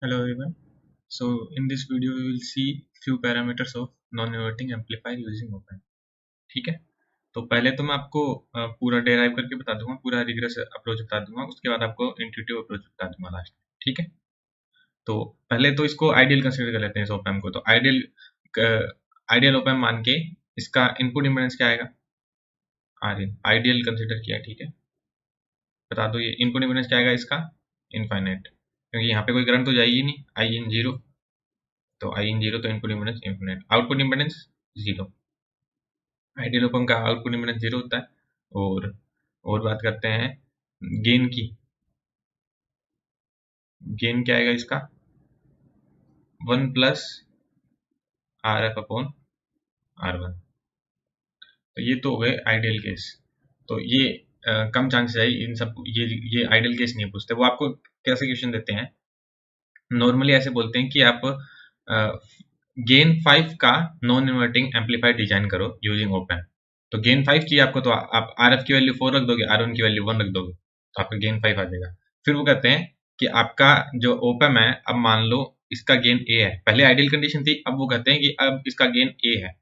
Hello everyone. So in this video we will see few parameters of non-inverting amplifier using op amp. ठीक है, तो पहले तो मैं आपको पूरा डेराइव करके बता दूंगा, पूरा रिग्रेस अप्रोच बता दूंगा, उसके बाद आपको इंट्यूटिव अप्रोच बता दूंगा लास्ट में। ठीक है, तो पहले तो इसको आइडियल कंसीडर कर लेते हैं इस op amp को। तो आइडियल op amp मान के इसका इनपुट इम्पीडेंस क्या आएगा, आर इन आइडियल कंसीडर किया। ठीक है, बता दो ये इनपुट इम्पीडेंस क्या आएगा इसका, इनफाइनाइट, क्योंकि यहाँ पे कोई करंट तो जाएगी नहीं, आई इन जीरो। तो आई इन जीरो तो input impedance infinite, output impedance zero. Ideal op amp का आउटपुट इम्पीडेंस जीरो होता है। और बात करते हैं गेन की। गेन क्या आएगा इसका, one plus R F upon R one. तो ये तो हो गए आइडियल केस। तो ये कम चांसेस है इन सब, ये आइडियल केस नहीं पूछते। वो आपको कैसे क्वेश्चन देते हैं, नॉर्मली ऐसे बोलते हैं कि आप गेन 5 का नॉन इन्वर्टिंग एम्पलीफायर डिजाइन करो यूजिंग ओप एम्प। तो गेन 5 चाहिए आपको, तो आप आर एफ की वैल्यू 4 रख दोगे, आर वन की वैल्यू 1 रख दोगे, तो आपका गेन 5 आ जाएगा। फिर वो कहते हैं कि आपका जो ओप एम्प है, अब मान लो इसका गेन ए है, पहले आइडियल कंडीशन थी, अब वो कहते हैं कि अब इसका गेन ए है।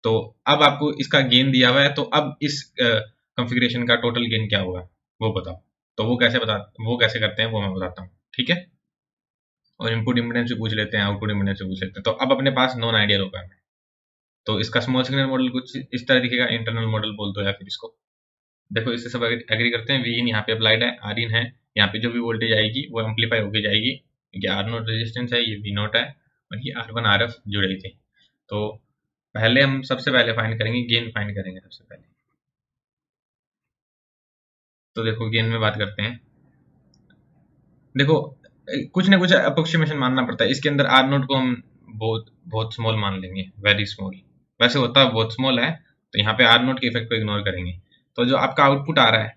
तो अब आपको इसका गेन दिया हुआ है, तो अब इस कॉन्फ़िगरेशन का टोटल गेन क्या होगा वो बताओ। तो वो कैसे करते हैं वो मैं बताता हूँ। ठीक है, और इनपुट इम्पीडेंस भी पूछ लेते हैं, आउटपुट इम्पीडेंस भी पूछ लेते हैं। तो अब अपने पास नॉन आइडियल ओप एम्प है, तो इसका स्मॉल सिग्नल मॉडल कुछ इस तरह दिखेगा, इंटरनल मॉडल बोल दो या फिर इसको। देखो इससे सब एग्री करते हैं, वी इन यहाँ पे अप्लाइड है, आर इन है, यहाँ पे जो भी वोल्टेज आएगी वो एम्पलीफाई होके जाएगी, क्योंकि आर नोट रेजिस्टेंस है, ये वी नोट है, और ये आर वन आर एफ जुड़े थे। तो पहले हम सबसे पहले फाइंड करेंगे, गेन फाइंड करेंगे सबसे पहले। तो देखो गेन में बात करते हैं। देखो कुछ ना कुछ अप्रोक्सीमेशन मानना पड़ता है, इसके अंदर आर नोट को हम बहुत बहुत स्मॉल मान लेंगे, वेरी स्मॉल। वैसे होता है बहुत स्मॉल है, तो यहाँ पे आर नोट के इफेक्ट को इग्नोर करेंगे। तो जो आपका आउटपुट आ रहा है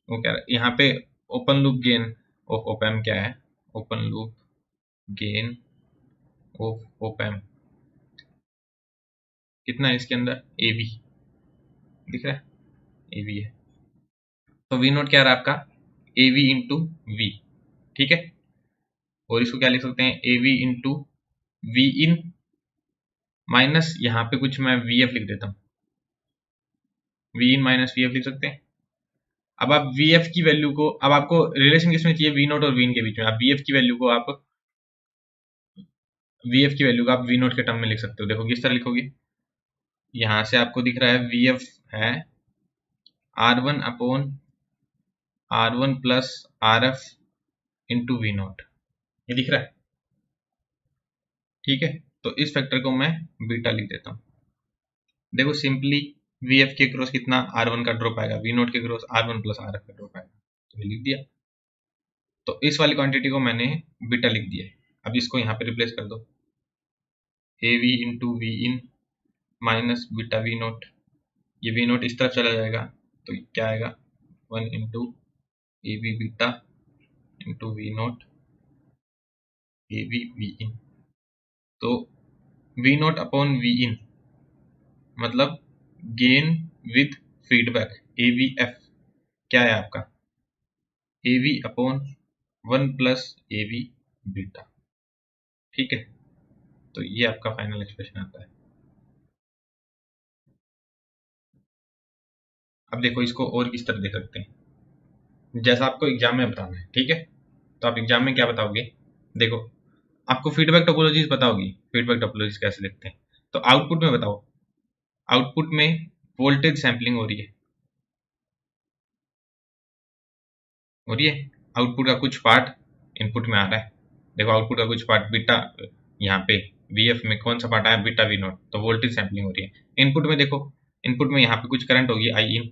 वो क्या है यहाँ पे, open loop gain of op amp क्या है, open loop gain of op amp कितना है इसके अंदर, ए बी दिख रहा है, ए बी है। तो वी नोट क्या रहा आपका, ए वी इंटू वी। ठीक है, और इसको क्या लिख सकते हैं, A V into V in minus, यहाँ पे कुछ मैं वी एफ लिख देता हूँ, V in minus V F लिख सकते हैं। अब आप वी एफ की वैल्यू को, अब आपको रिलेशन किसमें चाहिए, वी नोट और वी इन के बीच में। आप वी एफ की वैल्यू को आप वी नोट के टर्म में लिख सकते हो। देखो किस तरह लिखोगे, यहाँ से आपको दिख रहा है वी एफ है R one upon R one plus R F into V naught, ये दिख रहा है। ठीक है, तो इस फैक्टर को मैं बीटा लिख देता हूँ। देखो सिंपली वी एफ के क्रॉस कितना, आर वन का ड्रॉप आएगा, वी नोट के cross R one plus R F का ड्रॉप आएगा, तो ये लिख दिया। तो इस वाली क्वांटिटी को मैंने बीटा लिख दिया है। अब इसको यहाँ पे रिप्लेस कर दो, A V into V in minus beta V naught, ये वी नोट इस तरफ चला जाएगा, तो क्या आएगा, one into A V beta into V naught A V V in. तो V naught upon V in मतलब gain with feedback, A V F क्या है आपका, A V upon one plus A V beta. ठीक है, तो ये आपका फाइनल एक्सप्रेशन आता है। अब देखो इसको और किस तरह दे सकते हैं, जैसा आपको एग्जाम में बताना है। ठीक है, तो आप एग्जाम में क्या बताओगे, देखो आपको फीडबैक टोपोलॉजीज पता होगी, फीडबैक टोपोलॉजीज कैसे लिखते हैं। तो आउटपुट में बताओ, आउटपुट में वोल्टेज सैंपलिंग हो रही है, आउटपुट का कुछ पार्ट इनपुट में आ रहा है। देखो आउटपुट का कुछ पार्ट बीटा, यहाँ पे वीएफ में कौन सा पार्ट आया, बीटा वी नॉट, तो वोल्टेज सैंपलिंग हो रही है। इनपुट में देखो, इनपुट में यहाँ पे कुछ करंट होगी आई इन,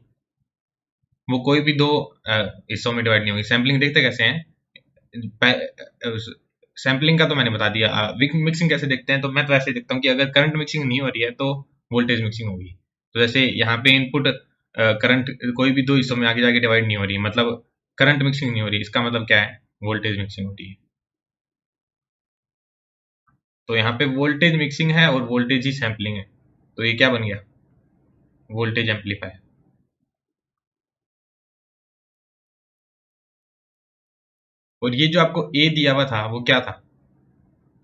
वो कोई भी दो हिस्सों में डिवाइड नहीं होगी। सैंपलिंग देखते कैसे हैं, सैंपलिंग का तो मैंने बता दिया। मिक्सिंग कैसे देखते हैं, तो मैं तो ऐसे देखता हूँ कि अगर करंट मिक्सिंग नहीं हो रही है तो वोल्टेज मिक्सिंग होगी। तो जैसे यहाँ पे इनपुट करंट कोई भी दो हिस्सों में आगे जाके डिवाइड नहीं हो रही, मतलब करंट मिक्सिंग नहीं हो रही, इसका मतलब क्या है, वोल्टेज मिक्सिंग हो रही है। तो यहाँ पे वोल्टेज मिक्सिंग है और वोल्टेज ही सैंपलिंग है, तो ये क्या बन गया, वोल्टेज एम्पलीफायर। और ये जो आपको ए दिया हुआ था वो क्या था,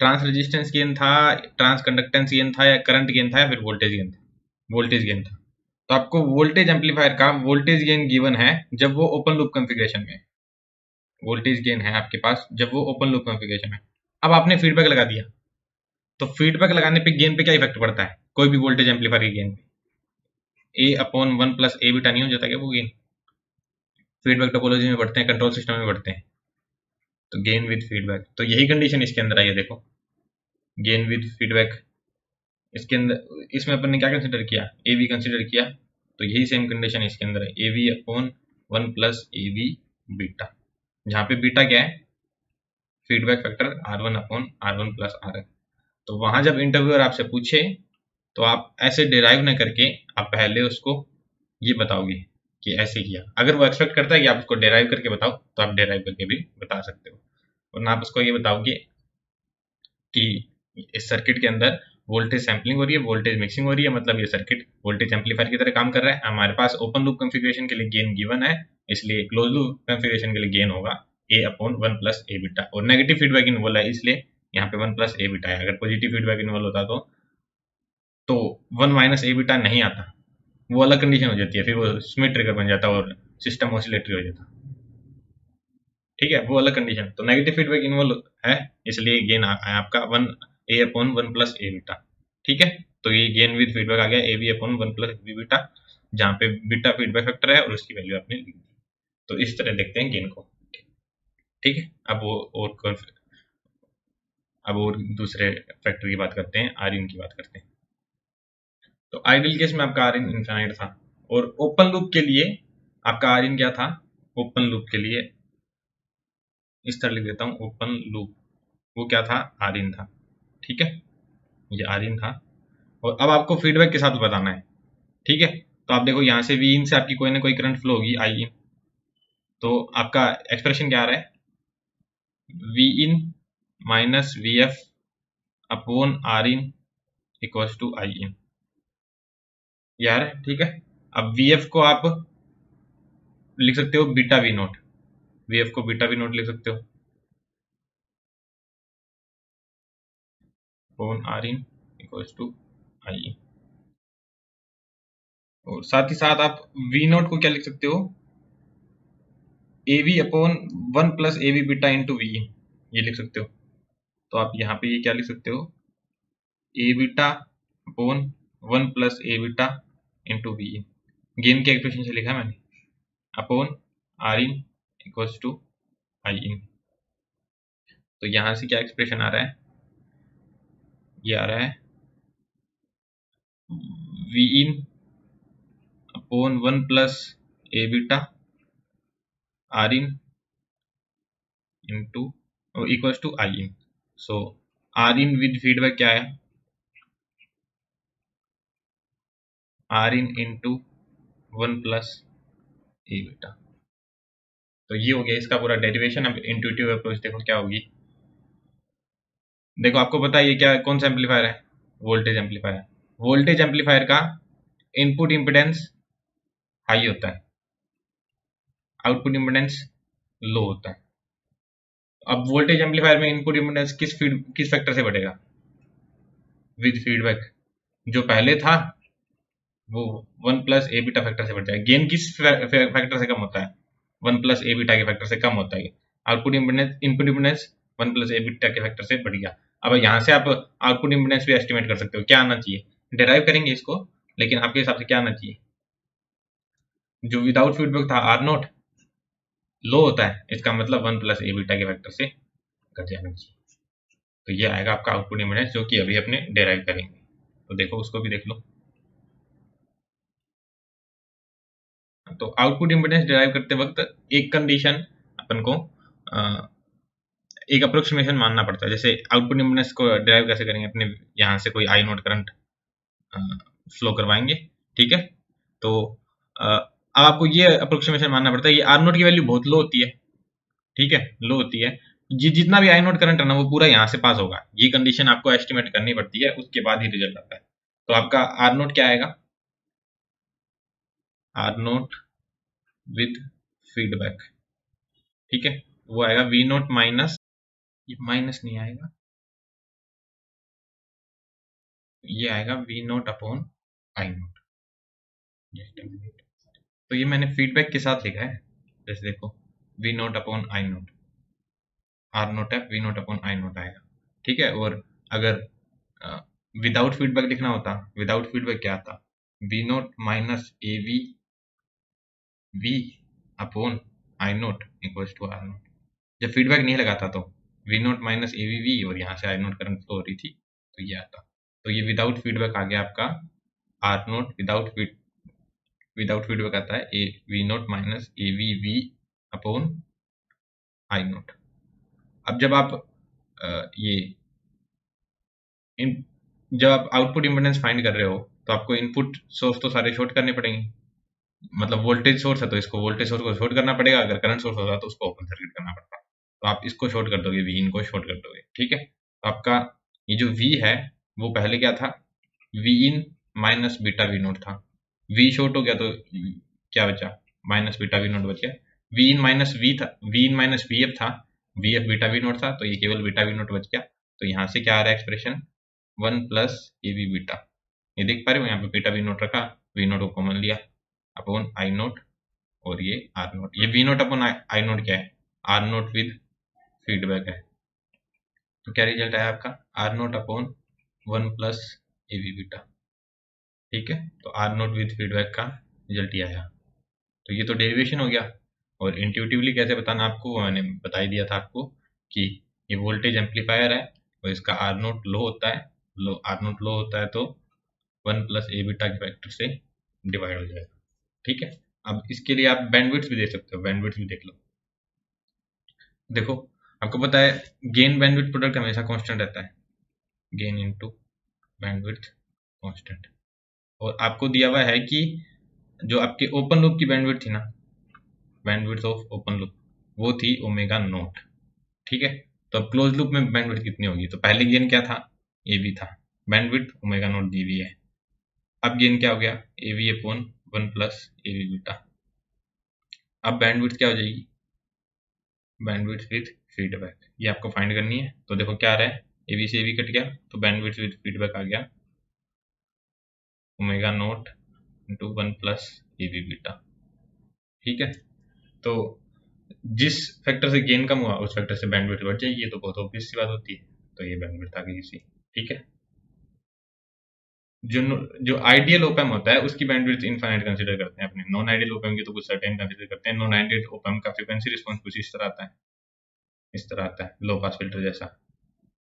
ट्रांस रेजिस्टेंस गेन था, ट्रांस कंडक्टेंस गेन था, या करंट गेन था, या फिर वोल्टेज गेन था? वोल्टेज गेन था। तो आपको वोल्टेज एम्पलीफायर का वोल्टेज गेन गिवन है जब वो ओपन लूप कॉन्फ़िगरेशन में, वोल्टेज गेन है आपके पास जब वो ओपन लूप कॉन्फ़िगरेशन में। अब आपने फीडबैक लगा दिया, तो फीडबैक लगाने पे गेन पे क्या इफेक्ट पड़ता है, कोई भी वोल्टेज एम्पलीफायर के गेन पे? ए upon one plus A beta नहीं हो जाता क्या वो गेन? फीडबैक टोपोलॉजी में पढ़ते हैं, कंट्रोल सिस्टम में पढ़ते हैं। तो गेन विद फीडबैक, तो यही कंडीशन इसके अंदर आई है। देखो गेन विद फीडबैक, इसके अंदर इसमें अपन ने क्या कंसिडर किया, ए बी कंसिडर किया, तो यही सेम कंडीशन इसके अंदर है, A B upon one plus A B beta, जहाँ पे बीटा क्या है, feedback factor R one upon R one plus R N. तो वहां जब इंटरव्यूअर आपसे पूछे तो आप ऐसे डिराइव न करके आप पहले उसको ये बताओगे कि ऐसे किया। अगर वो एक्सपेक्ट करता है कि आप उसको डिराइव करके बताओ तो आप डिराइव करके भी बता सकते हो, वरना आप उसको ये बताओगे कि इस सर्किट के अंदर वोल्टेज सैम्पलिंग हो रही है, वोल्टेज मिक्सिंग हो रही है, मतलब ये सर्किट वोल्टेज एम्पलीफायर की तरह काम कर रहा है। हमारे पास ओपन लूप कॉन्फ़िगरेशन के लिए गेन गिवन है, इसलिए क्लोज लूप कॉन्फ़िगरेशन के लिए गेन होगा ए upon one plus A beta, और नेगेटिव फीडबैक इन्वॉल्व है इसलिए यहाँ पे वन प्लस ए बीटा है। अगर पॉजिटिव फीडबैक इन्वॉल्व होता तो वन माइनस ए बीटा नहीं आता, वो अलग कंडीशन हो जाती है, फिर वो स्मिथ ट्रिगर बन जाता और सिस्टम ऑसिलेटरी हो जाता। ठीक है, वो अलग कंडीशन। तो नेगेटिव फीडबैक इन्वॉल्व है इसलिए गेन है आपका one A upon one plus A beta. ठीक है, तो ये गेन विद फीडबैक आ गया A B upon one plus B beta, जहाँ पे बीटा फीडबैक फैक्टर है और उसकी वैल्यू आपने लिख दी। तो इस तरह देखते हैं गेन को। ठीक है, अब और दूसरे फैक्टर की बात करते हैं, आर इन की बात करते हैं। तो आइडियल केस में आपका आर इन इनफाइनाइट था, और ओपन लूप के लिए आपका आर इन क्या था, ओपन लूप के लिए इस तरह लिख देता हूँ, ओपन लूप वो क्या था, आर इन था। ठीक है, ये आर इन था, और अब आपको फीडबैक के साथ बताना है। ठीक है, तो आप देखो यहाँ से वी इन से आपकी कोई ना कोई करंट फ्लो होगी आई इन, तो आपका एक्सप्रेशन क्या आ रहा है, V in minus V F upon R in equals to I in, यार ठीक है। अब वी एफ को आप लिख सकते हो beta V naught, V F को बीटा वी नोट लिख सकते हो upon R in equals to I in, और साथ ही साथ आप वी नोट को क्या लिख सकते हो, A V upon one plus A V beta into V in, ये लिख सकते हो। तो आप यहाँ पे ये क्या लिख सकते हो, A beta upon one plus A beta into V in, gain के एक्सप्रेशन से लिखा है मैंने, upon R in equals to I in. तो यहाँ से क्या एक्सप्रेशन आ रहा है, ये आ रहा है V in upon one plus A beta R in into equals to I in. So R in with feedback क्या है, R in into one plus A beta. तो ये हो गया इसका पूरा डेरिवेशन। अब इंट्यूटिव अप्रोच देखो क्या होगी। देखो आपको पता है ये क्या, कौन सा एम्पलीफायर है, वोल्टेज एम्पलीफायर है। वोल्टेज एम्पलीफायर का इनपुट इम्पिडेंस हाई होता है, आउटपुट इम्पिडेंस लो होता है। अब वोल्टेज एम्पलीफायर में इनपुट इम्पिडेंस किस फैक्टर से बढ़ेगा, विद फीडबैक। जो पहले था वो one plus A beta factor से बढ़ जाएगा। गेन किस फैक्टर से कम होता है, वन प्लस ए बीटा के फैक्टर से कम होता है। Output impedance, input impedance one plus A beta के फैक्टर से बढ़ गया। अब यहाँ से आप आउटपुट इम्पिडेंस भी एस्टिमेट कर सकते हो, क्या आना चाहिए, डिराइव करेंगे इसको, लेकिन आपके हिसाब से क्या आना चाहिए, जो विदाउट फीडबैक था आर नोट लो होता है, इसका मतलब वन प्लस ए बीटा के फैक्टर से घट जाना चाहिए। तो ये आएगा आपका आउटपुट इम्पिडेंस, जो कि अभी अपने डिराइव करेंगे। तो देखो उसको भी देख लो। तो आउटपुट इम्पिडेंस डिराइव करते वक्त एक कंडीशन अपन को एक अप्रोक्सीमेशन मानना पड़ता है। जैसे आउटपुट इम्पिडेंस को डिराइव कैसे करेंगे, अपने यहाँ से कोई आई नोट करंट फ्लो करवाएंगे। ठीक है, तो अब आपको ये अप्रोक्सीमेशन मानना पड़ता है, ये आर नोट की वैल्यू बहुत लो होती है। ठीक है, लो होती है, जितना भी आई नोट करंट है ना वो पूरा यहाँ से पास होगा। ये कंडीशन आपको एस्टिमेट करनी पड़ती है, उसके बाद ही रिजल्ट आता है। तो आपका आर नोट क्या आएगा, आर नोट विद फीडबैक। ठीक है, वो आएगा वी नोट माइनस, ये माइनस नहीं आएगा, ये आएगा V naught upon I naught. तो ये मैंने फीडबैक के साथ लिखा है, जैसे देखो V naught upon I naught, R naught है, V naught upon I naught आएगा, ठीक है। और अगर विदाउट फीडबैक लिखना होता, विदाउट फीडबैक क्या आता, V naught minus A V V upon I naught equals to R naught. जब फीडबैक नहीं लगाता तो V naught minus A V V और यहाँ से आई नोट करंट फ्लो हो रही थी, तो ये आता। तो ये विदाउट फीडबैक आ गया आपका आर नोट, विदाउट फीडबैक आता है A V naught minus A V V upon I naught. अब जब आप ये जब आप आउटपुट इम्पीडेंस फाइंड कर रहे हो तो आपको इनपुट सोर्स तो सारे शॉर्ट करने पड़ेंगे, मतलब वोल्टेज सोर्स है तो इसको वोल्टेज सोर्स को शॉर्ट करना पड़ेगा, अगर करंट सोर्स होगा तो उसको ओपन सर्किट करना पड़ता है। तो आप इसको शॉर्ट कर दोगे, वी इन को शॉर्ट कर दोगे, ठीक है। तो आपका ये जो वी है वो पहले क्या था, V in minus beta V naught था, वी शॉर्ट हो गया तो क्या बचा, माइनस बीटा वी नोट बच गया। वी इन माइनस वी था, V in minus V F था, V F beta V naught था, तो ये केवल बीटा वी नोट बच गया। तो यहाँ से क्या आ रहा है expression, 1 plus A V beta, ये देख पा रहे हो यहाँ पे बीटा वी नोट रखा, वी नोट को कॉमन लिया अपॉन आई नोट और ये आर नोट, ये V naught upon I naught क्या है, आर नोट विद फीडबैक है। तो क्या रिजल्ट आया आपका, R naught upon 1 plus A V beta, ठीक है। तो आर नोट विद फीडबैक का रिजल्ट ये आया। तो ये तो डेरिवेशन हो गया, और इंट्यूटिवली कैसे बताना आपको मैंने बता ही दिया था आपको कि ये वोल्टेज एम्पलीफायर है और इसका आर नोट लो होता है, आर नोट लो होता है तो 1 प्लस ए बीटा के फैक्टर से डिवाइड हो जाएगा, ठीक है। अब इसके लिए आप बैंडविड्थ भी दे सकते हो, बैंडविड्थ भी देख लो। देखो आपको पता है गेन बैंडविड्थ प्रोडक्ट हमेशा कांस्टेंट रहता है, गेन इनटू बैंडविड्थ कांस्टेंट। और आपको दिया हुआ है कि जो आपके ओपन लूप की बैंडविड्थ थी ना, बैंडविड्थ ऑफ ओपन लूप वो थी ओमेगा नोट, ठीक है। तो अब क्लोज लूप में बैंडविड्थ कितनी होगी, तो पहले गेन क्या था, ए बी था, बैंडविड्थ ओमेगा नोट दी हुई है। अब गेन क्या हो गया, ए V upon 1 plus A V beta. अब बैंडविड्थ क्या हो जाएगी, बैंडविड्थ विद फीडबैक, ये आपको फाइंड करनी है। तो देखो क्या आ रहा है, ए बी से ए बी कट गया तो बैंडविड्थ विद फीडबैक आ गया omega naught into 1 plus A B beta, ठीक है। तो जिस फैक्टर से गेन कम हुआ उस फैक्टर से बैंडविड्थ बढ़ जाएगी, ये तो बहुत ऑब्वियस सी बात होती है। तो ये बैंडविड्थ आ गई इसी, ठीक है। जो जो आइडियल ओपैम होता है उसकी बैंडविड्थ इनफाइनाइट कंसीडर करते हैं अपने, नॉन आइडियल ओपैम की तो कुछ सर्टेन कंसीडर करते हैं। नॉन आइडियल ओपैम का फ्रीक्वेंसी रिस्पांस कुछ इस तरह आता है, इस तरह आता है लो पास फिल्टर जैसा,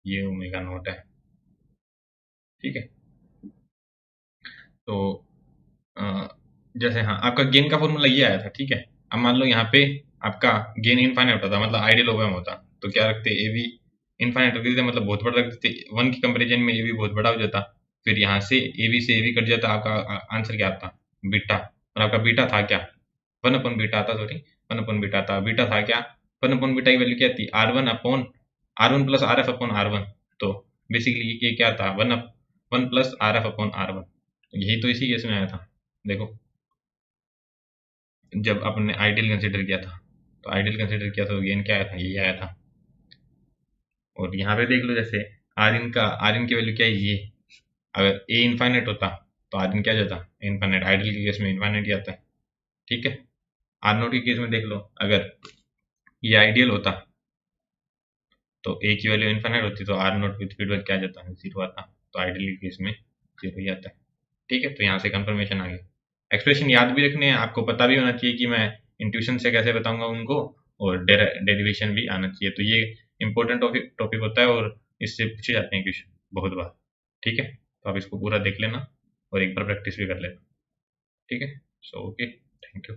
ये ओमेगा नोट है, ठीक है। तो जैसे हाँ आपका गेन का फॉर्मूला ये आया था, ठीक है। अब मान लो यहाँ पे आपका गेन इनफाइनाइट होता, मतलब आइडियल ओपैम होता, तो क्या रखते, ए वी इनफाइनाइट रख देते, मतलब बहुत बड़ा रख देते, 1 की कंपेरिजन में ए वी बहुत बड़ा हो जाता, फिर यहाँ से ए वी से ए वी कट जाता, आपका आंसर क्या आता, बीटा। और आपका बीटा था क्या, 1 अपॉन बीटा आता, सॉरी 1 अपॉन बीटा था, बीटा था क्या, 1 अपॉन बीटा की वैल्यू क्या थी, R1 plus R F upon R1। तो बेसिकली ये क्या था, 1 plus R F upon R1, यही तो इसी केस में आया था। देखो जब आपने आइडियल कंसीडर किया था, तो आइडियल कंसीडर किया था तो गेन क्या आया था, यही आया था। और यहाँ पे देख लो जैसे आर इन की वैल्यू क्या है, ये अगर ए इनफाइनाइट होता तो आर इन क्या जाता, इनफाइनाइट, आइडियल के केस में इनफाइनाइट ही आता है, ठीक है। आर नोट के केस में देख लो, अगर ये आइडियल होता तो ए की वैल्यू इनफाइनाइट होती तो आर नोट विद फीडबैक क्या जाता है, 0 आता, तो आइडियल के केस में 0 ही आता है, ठीक है। तो यहाँ से कंफर्मेशन आ गया। एक्सप्रेशन याद भी रखने हैं, आपको पता भी होना चाहिए कि मैं इंट्यूशन से कैसे बताऊंगा उनको, और डेरिवेशन भी आना चाहिए। तो ये इंपॉर्टेंट टॉपिक होता है और इससे पूछे जाते हैं क्वेश्चन बहुत बार, ठीक है। तो आप इसको पूरा देख लेना और एक बार प्रैक्टिस भी कर लेना, ठीक है। So okay, thank you.